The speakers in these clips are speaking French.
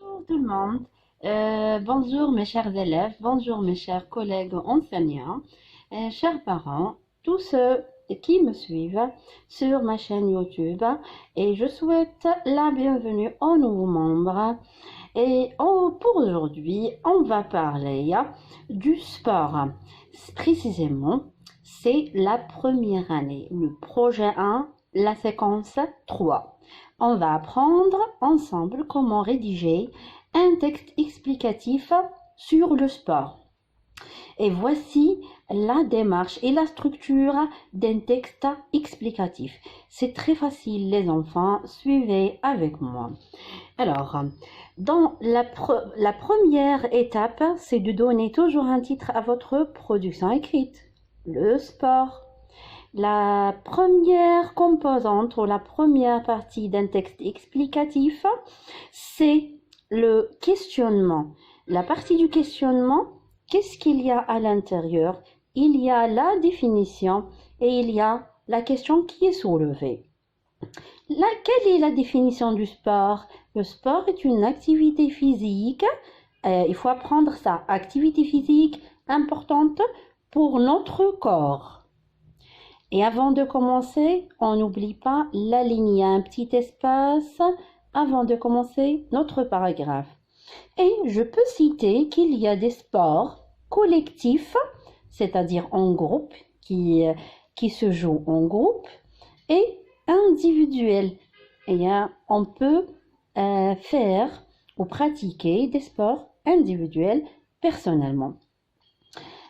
Bonjour tout le monde. Bonjour mes chers élèves, bonjour mes chers collègues enseignants, chers parents, tous ceux qui me suivent sur ma chaîne YouTube et je souhaite la bienvenue aux nouveaux membres. Pour aujourd'hui, on va parler du sport. Précisément, c'est la première année, le projet 1, la séquence 3. On va apprendre ensemble comment rédiger un texte explicatif sur le sport. Et voici la démarche et la structure d'un texte explicatif. C'est très facile les enfants, suivez avec moi. Alors, dans la première étape, c'est de donner toujours un titre à votre production écrite. Le sport. La première composante ou la première partie d'un texte explicatif, c'est le questionnement. La partie du questionnement, qu'est-ce qu'il y a à l'intérieur? Il y a la définition et il y a la question qui est soulevée. Quelle est la définition du sport? Le sport est une activité physique, il faut apprendre ça, activité physique importante pour notre corps. Et avant de commencer, on n'oublie pas l'aligner, un petit espace avant de commencer notre paragraphe. Et je peux citer qu'il y a des sports collectifs, c'est-à-dire en groupe, qui se jouent en groupe, et individuels. Et on peut faire ou pratiquer des sports individuels personnellement.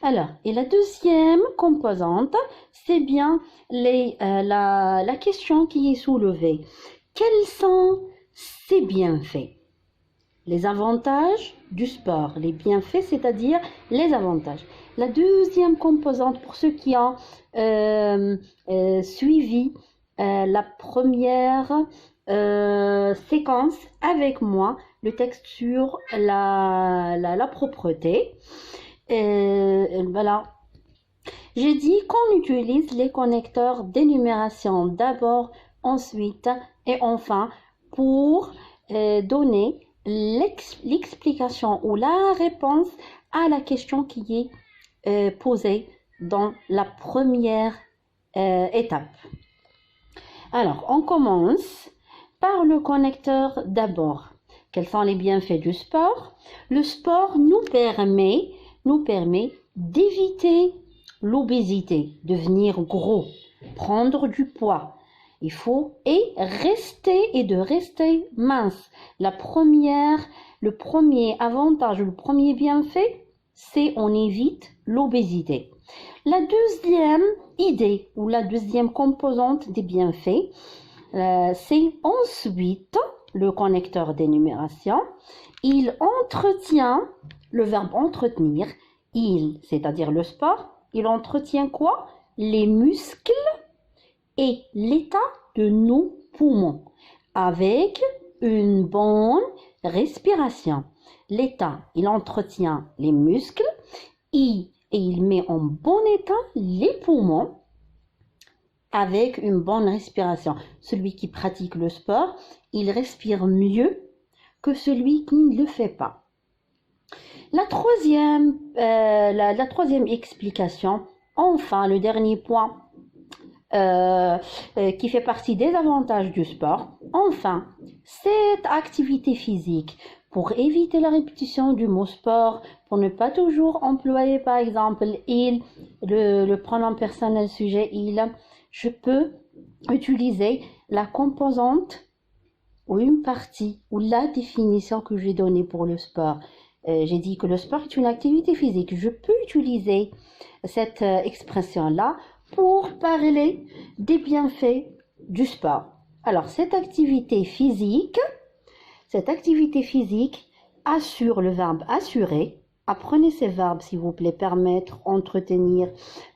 Alors, et la deuxième composante, c'est bien la question qui est soulevée. Quels sont ses bienfaits? Les avantages du sport, les bienfaits, c'est-à-dire les avantages. La deuxième composante, pour ceux qui ont suivi la première séquence avec moi, le texte sur la propreté. Voilà. J'ai dit qu'on utilise les connecteurs d'énumération d'abord, ensuite et enfin pour donner l'explication ou la réponse à la question qui est posée dans la première étape. Alors, on commence par le connecteur d'abord. Quels sont les bienfaits du sport? Le sport nous permet d'éviter l'obésité, devenir gros, prendre du poids. Il faut de rester mince. Le premier avantage, le premier bienfait, c'est on évite l'obésité. La deuxième idée ou la deuxième composante des bienfaits, c'est ensuite le connecteur d'énumération. Il entretient le verbe entretenir, c'est-à-dire le sport, il entretient quoi? Les muscles et l'état de nos poumons avec une bonne respiration. L'état, il entretient les muscles et il met en bon état les poumons avec une bonne respiration. Celui qui pratique le sport, il respire mieux que celui qui ne le fait pas. La troisième explication, enfin le dernier point qui fait partie des avantages du sport, enfin cette activité physique, pour éviter la répétition du mot sport, pour ne pas toujours employer par exemple le pronom personnel sujet il, je peux utiliser la composante ou une partie ou la définition que j'ai donnée pour le sport. J'ai dit que le sport est une activité physique. Je peux utiliser cette expression-là pour parler des bienfaits du sport. Alors, cette activité physique assure le verbe assurer. Apprenez ces verbes, s'il vous plaît, permettre, entretenir,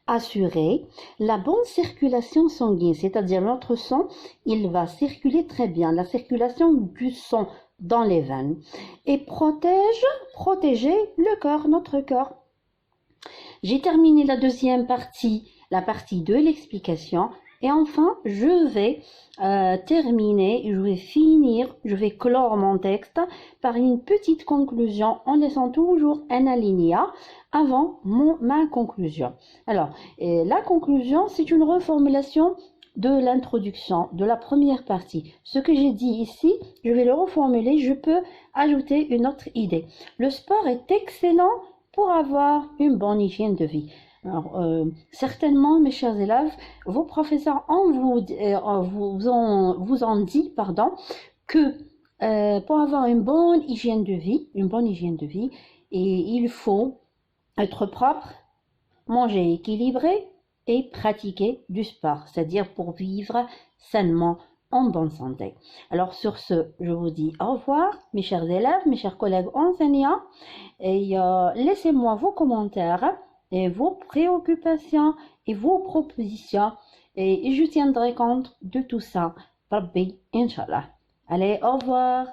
assurer. La bonne circulation sanguine, c'est-à-dire notre sang, il va circuler très bien. La circulation du sang dans les veines. Et protéger le cœur, notre cœur. J'ai terminé la deuxième partie, la partie de l'explication. Et enfin, je vais terminer, je vais finir, je vais clore mon texte par une petite conclusion en laissant toujours un alinéa avant ma conclusion. Alors, la conclusion, c'est une reformulation de l'introduction, de la première partie. Ce que j'ai dit ici, je vais le reformuler, je peux ajouter une autre idée. Le sport est excellent pour avoir une bonne hygiène de vie. Alors, certainement, mes chers élèves, vos professeurs vous ont dit, que pour avoir une bonne hygiène de vie, et il faut être propre, manger équilibré et pratiquer du sport, c'est-à-dire pour vivre sainement en bonne santé. Alors sur ce, je vous dis au revoir, mes chers élèves, mes chers collègues enseignants, et laissez-moi vos commentaires et vos préoccupations et vos propositions, et je tiendrai compte de tout ça. Rabbi, Inch'Allah. Allez, au revoir.